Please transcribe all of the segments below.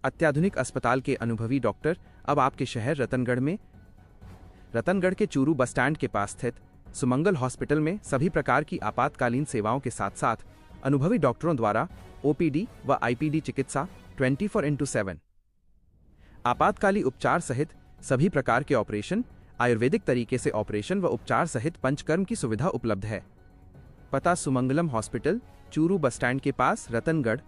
अत्याधुनिक अस्पताल के अनुभवी डॉक्टर अब आपके शहर रतनगढ़ में। रतनगढ़ के चूरू बस स्टैंड के पास स्थित सुमंगल हॉस्पिटल में सभी प्रकार की आपातकालीन सेवाओं के साथ साथ अनुभवी डॉक्टरों द्वारा ओपीडी व आईपीडी चिकित्सा 24x7, आपातकाली उपचार सहित सभी प्रकार के ऑपरेशन, आयुर्वेदिक तरीके से ऑपरेशन व उपचार सहित पंचकर्म की सुविधा उपलब्ध है। पता Sumangalam hospital, Churu bus stand के पास, रतनगढ़।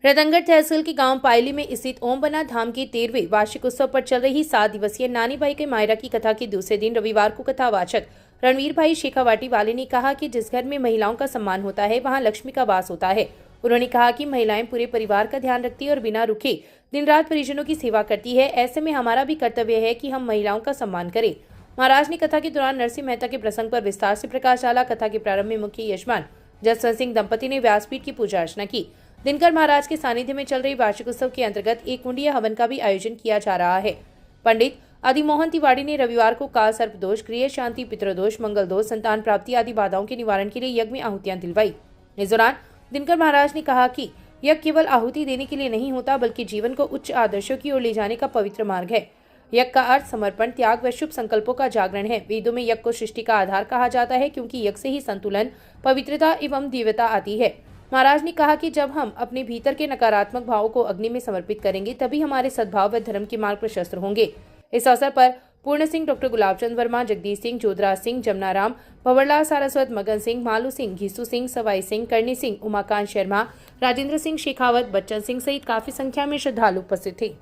रतनगढ़ तहसील के गांव पायली में स्थित ओमबनाथ धाम के 13वें वार्षिक उत्सव पर चल रही 7 दिवसीय नानी भाई के मायरा की कथा के दूसरे दिन रविवार को कथावाचक रणवीर भाई शेखावाटी वाले ने कहा कि जिस घर में महिलाओं का सम्मान होता है वहां लक्ष्मी का वास होता है। उन्होंने कहा कि महिलाएं पूरे परिवार का ध्यान रखती है और बिना रुके दिन रात परिजनों की सेवा करती है। ऐसे में हमारा भी कर्तव्य है कि हम महिलाओं का सम्मान करें। महाराज ने कथा के दौरान नरसिंह मेहता के प्रसंग पर विस्तार से प्रकाश डाला। कथा के प्रारंभ में मुख्य यजमान जसवंत सिंह दंपति ने व्यासपीठ की पूजा अर्चना की। दिनकर महाराज के सानिध्य में चल रही वार्षिक उत्सव के अंतर्गत एक कुंडीय हवन का भी आयोजन किया जा रहा है। पंडित आदिमोहन तिवारी ने रविवार को काल सर्प दोष, गृह शांति, पितृदोष, मंगल दोष, संतान प्राप्ति आदि बाधाओं के निवारण के लिए यज्ञ में आहुतियां दिलवाई। इस दौरान दिनकर महाराज ने कहा कि यज्ञ केवल आहुति देने के लिए नहीं होता बल्कि जीवन को उच्च आदर्शों की ओर ले जाने का पवित्र मार्ग है। यज्ञ का अर्थ समर्पण, त्याग व शुभ संकल्पों का जागरण है। वेदों में यज्ञ को सृष्टि का आधार कहा जाता है क्योंकि यज्ञ से ही संतुलन, पवित्रता एवं दिव्यता आती है। महाराज ने कहा कि जब हम अपने भीतर के नकारात्मक भावों को अग्नि में समर्पित करेंगे तभी हमारे सद्भाव व धर्म के मार्ग प्रशस्त होंगे। इस अवसर पर पूर्ण सिंह, डॉक्टर गुलाबचंद वर्मा, जगदीश सिंह, जोधराज सिंह, जमनाराम, भंवरलाल सारस्वत, मगन सिंह, मालू सिंह, घीसू सिंह, सवाई सिंह, करणी सिंह, उमाकांत शर्मा, राजेंद्र सिंह शेखावत, बच्चन सिंह सहित काफी संख्या में श्रद्धालु उपस्थित थे।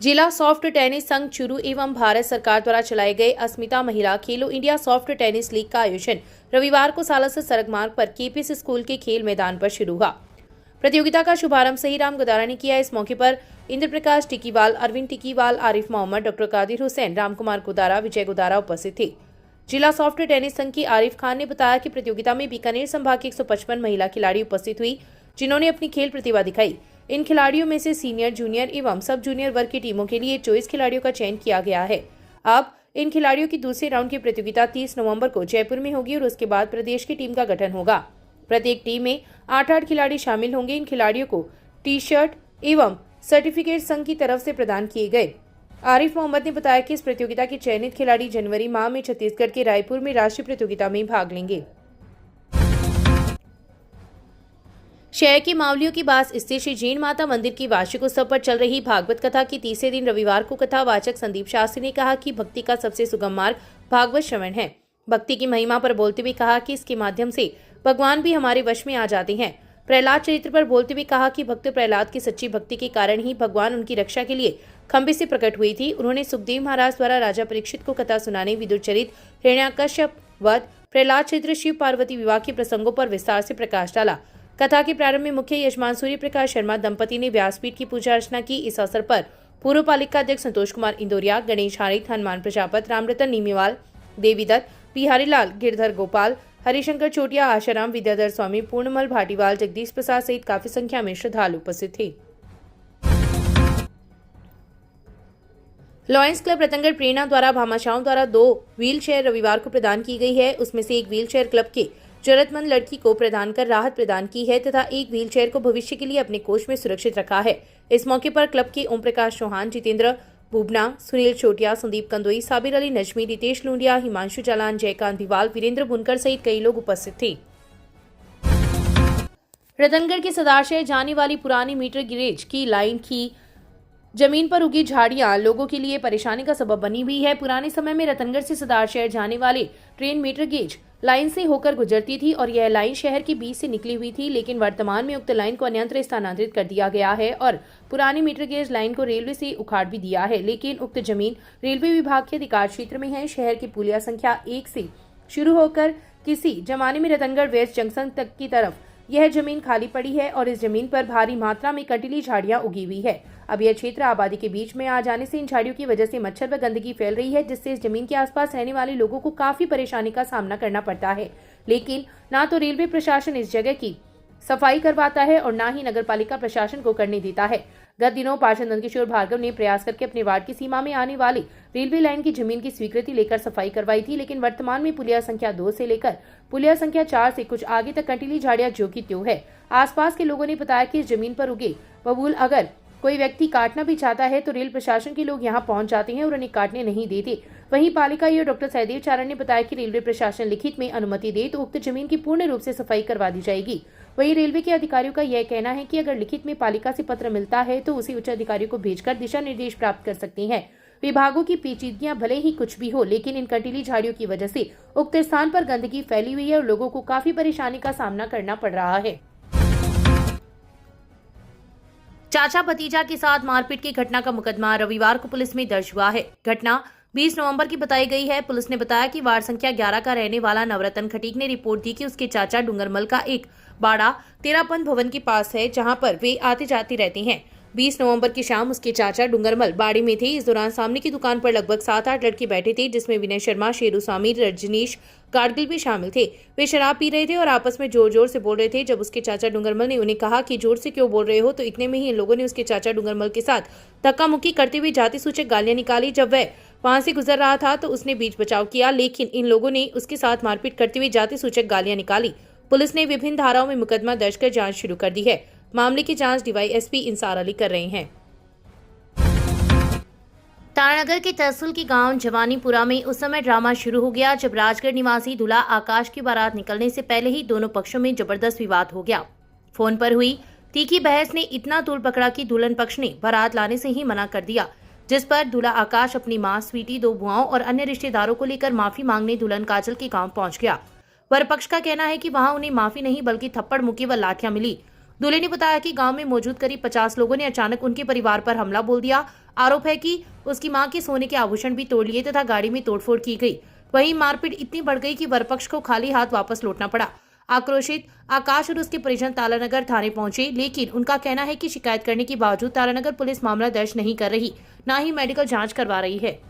जिला सॉफ्ट टेनिस संघ चूरू एवं भारत सरकार द्वारा चलाए गए अस्मिता महिला खेलो इंडिया सॉफ्ट टेनिस लीग का आयोजन रविवार को सालासर सड़क मार्ग पर केपीएस स्कूल के खेल मैदान पर शुरू हुआ। प्रतियोगिता का शुभारंभ सहीराम गुदारा ने किया। इस मौके पर इंद्र प्रकाश टिकीवाल, अरविंद टिकीवाल, आरिफ मोहम्मद, डॉक्टर कादिर हुसैन, रामकुमार गुदारा, विजय गुदारा उपस्थित थे। जिला सॉफ्ट टेनिस संघ की आरिफ खान ने बताया कि प्रतियोगिता में बीकानेर संभाग की 155 महिला खिलाड़ी उपस्थित हुई जिन्होंने अपनी खेल प्रतिभा दिखाई। इन खिलाड़ियों में से सीनियर, जूनियर एवं सब जूनियर वर्ग की टीमों के लिए 24 खिलाड़ियों का चयन किया गया है। अब इन खिलाड़ियों की दूसरे राउंड की प्रतियोगिता 30 नवंबर को जयपुर में होगी और उसके बाद प्रदेश की टीम का गठन होगा। प्रत्येक टीम में 8-8 खिलाड़ी शामिल होंगे। इन खिलाड़ियों को टी शर्ट एवं सर्टिफिकेट संघ की तरफ से प्रदान किए गए। आरिफ मोहम्मद ने बताया कि इस प्रतियोगिता के चयनित खिलाड़ी जनवरी माह में छत्तीसगढ़ के रायपुर में राष्ट्रीय प्रतियोगिता में भाग लेंगे। शहर के मावलियों की पास स्थित श्री जैन माता मंदिर की वार्षिक उत्सव पर चल रही भागवत कथा के तीसरे दिन रविवार को कथावाचक संदीप शास्त्री ने कहा कि भक्ति का सबसे सुगम मार्ग भागवत श्रवण है। भक्ति की महिमा पर बोलते हुए कहा कि इसके माध्यम से भगवान भी हमारे वश में आ जाते हैं। प्रहलाद चरित्र पर बोलते हुए कहा कि भक्त प्रहलाद की सच्ची भक्ति के कारण ही भगवान उनकी रक्षा के लिए खंबे से प्रकट हुई थी। उन्होंने सुखदेव महाराज द्वारा राजा परीक्षित को कथा सुनाने, विदुर चरित, हिरण्याकश्यप वध, प्रहलाद चरित्र, शिव पार्वती विवाह के प्रसंगों पर विस्तार से प्रकाश डाला। कथा के प्रारंभ में मुख्य यजमान सूर्य प्रकाश शर्मा दंपति ने व्यासपीठ की पूजा अर्चना की। इस अवसर पर पूर्व पालिका अध्यक्ष संतोष कुमार इंदौरिया, गणेश हारित, हनुमान प्रजापत, रामरतन नीमीवाल, देवी दत्त, बिहारी लाल, गिरधर गोपाल, हरिशंकर चोटिया, आशाराम, विद्याधर स्वामी, पूर्णमल भाटीवाल, जगदीश प्रसाद सहित काफी संख्या में श्रद्धालु उपस्थित थे। लॉयंस क्लब रतनगढ़ प्रेरणा द्वारा भामाशाहों द्वारा 2 व्हील चेयर रविवार को प्रदान की गई है। उसमें से एक व्हील चेयर क्लब के जरूरतमंद लड़की को प्रदान कर राहत प्रदान की है तथा एक व्हील चेयर को भविष्य के लिए अपने कोष में सुरक्षित रखा है। इस मौके पर क्लब के ओम प्रकाश चौहान, जितेंद्र बुबना, सुनील छोटिया, संदीप कंदोई, साबिर अली नजमी, रितेश लूंडिया, हिमांशु जालान, जयकांत दीवाल, वीरेंद्र बुनकर सहित कई लोग उपस्थित थे। रतनगढ़ के सदाशहर जाने वाली पुरानी मीटर गेज की लाइन की जमीन पर उगी झाड़ियां लोगों के लिए परेशानी का सबब बनी हुई है। पुराने समय में रतनगढ़ से सदाशहर जाने वाली ट्रेन मीटर गेज लाइन से होकर गुजरती थी और यह लाइन शहर के बीच से निकली हुई थी, लेकिन वर्तमान में उक्त लाइन को अन्यत्र स्थानांतरित कर दिया गया है और पुरानी मीटर गेज लाइन को रेलवे से उखाड़ भी दिया है। लेकिन उक्त जमीन रेलवे विभाग के अधिकार क्षेत्र में है। शहर की पुलिया संख्या 1 से शुरू होकर किसी जमाने में रतनगढ़ वेस्ट जंक्शन तक की तरफ यह जमीन खाली पड़ी है और इस जमीन पर भारी मात्रा में कंटीली झाड़ियां उगी हुई है। अब यह क्षेत्र आबादी के बीच में आ जाने से इन झाड़ियों की वजह से मच्छर व गंदगी फैल रही है, जिससे इस जमीन के आसपास रहने वाले लोगों को काफी परेशानी का सामना करना पड़ता है। लेकिन ना तो रेलवे प्रशासन इस जगह की सफाई करवाता है और ना ही नगरपालिका प्रशासन को करने देता है। गत दिनों पार्षद नंदकिशोर भार्गव ने प्रयास करके अपने वार्ड की सीमा में आने वाली रेलवे लाइन की जमीन की स्वीकृति लेकर सफाई करवाई थी, लेकिन वर्तमान में पुलिया संख्या 2 से लेकर पुलिया संख्या 4 से कुछ आगे तक कंटीली झाड़ियां जो की त्यों है। आसपास के लोगों ने बताया कि इस जमीन पर उगे बबूल अगर कोई व्यक्ति काटना भी चाहता है तो रेल प्रशासन के लोग यहां पहुंच जाते हैं और उन्हें काटने नहीं देते। वहीं पालिका आयुक्त डॉक्टर सहदेव चारण ने बताया कि रेलवे प्रशासन लिखित में अनुमति दे तो उक्त जमीन की पूर्ण रूप से सफाई करवा दी जाएगी। वहीं रेलवे के अधिकारियों का यह कहना है कि अगर लिखित में पालिका से पत्र मिलता है तो उसी उच्च अधिकारियों को भेजकर दिशा निर्देश प्राप्त कर सकते हैं। विभागों की पेचीदगियां भले ही कुछ भी हो, लेकिन इन कंटीली झाड़ियों की वजह से उक्त स्थान पर गंदगी फैली हुई है और लोगों को काफी परेशानी का सामना करना पड़ रहा है। चाचा भतीजा के साथ मारपीट की घटना का मुकदमा रविवार को पुलिस में दर्ज हुआ है। घटना 20 नवंबर की बताई गई है। पुलिस ने बताया कि वार्ड संख्या 11 का रहने वाला नवरत्न खटीक ने रिपोर्ट दी कि उसके चाचा डूंगरमल का एक बाड़ा तेरापन भवन के पास है, जहां पर वे आते जाते रहते हैं। 20 नवंबर की शाम उसके चाचा डूंगरमल बाड़ी में थे। इस दौरान सामने की दुकान पर लगभग 7-8 लड़के बैठे थे, जिसमें विनय शर्मा, शेरू स्वामी, रजनीश गाडगिल भी शामिल थे। वे शराब पी रहे थे और आपस में जोर जोर से बोल रहे थे। जब उसके चाचा डूंगरमल ने उन्हें कहा कि जोर से क्यों बोल रहे हो, तो इतने में ही इन लोगों ने उसके चाचा डूंगरमल के साथ धक्का मुक्की करते हुए जाति सूचक गालियां निकाली। जब वह वहां से गुजर रहा था तो उसने बीच बचाव किया, लेकिन इन लोगों ने उसके साथ मारपीट करते हुए जाति सूचक गालियां निकाली। पुलिस ने विभिन्न धाराओं में मुकदमा दर्ज कर जांच शुरू कर दी है। मामले की जांच डीवाईएसपी इंसार अली कर रहे हैं। तारानगर के तहसील के गांव जवानीपुरा में उस समय ड्रामा शुरू हो गया जब राजगढ़ निवासी दूल्हा आकाश की बारात निकलने से पहले ही दोनों पक्षों में जबरदस्त विवाद हो गया। फोन पर हुई तीखी बहस ने इतना तूल पकड़ा कि दुल्हन पक्ष ने बारात लाने से ही मना कर दिया, जिस पर दूल्हा आकाश अपनी मां, स्वीटी, 2 बुआओं और अन्य रिश्तेदारों को लेकर माफी मांगने दुल्हन काजल के गांव पहुंच गया। वर पक्ष का कहना है कि वहां उन्हें माफी नहीं बल्कि थप्पड़ मुक्की व लाठियां मिली। दूल्हे ने बताया कि गांव में मौजूद करीब 50 लोगों ने अचानक उनके परिवार पर हमला बोल दिया। आरोप है कि उसकी मां के सोने के आभूषण भी तोड़ लिए तथा गाड़ी में तोड़फोड़ की गई। वहीं मारपीट इतनी बढ़ गई कि वरपक्ष को खाली हाथ वापस लौटना पड़ा। आक्रोशित आकाश और उसके परिजन तारानगर थाने पहुंचे, लेकिन उनका कहना है कि शिकायत करने के बावजूद तारानगर पुलिस मामला दर्ज नहीं कर रही, न ही मेडिकल जांच करवा रही है।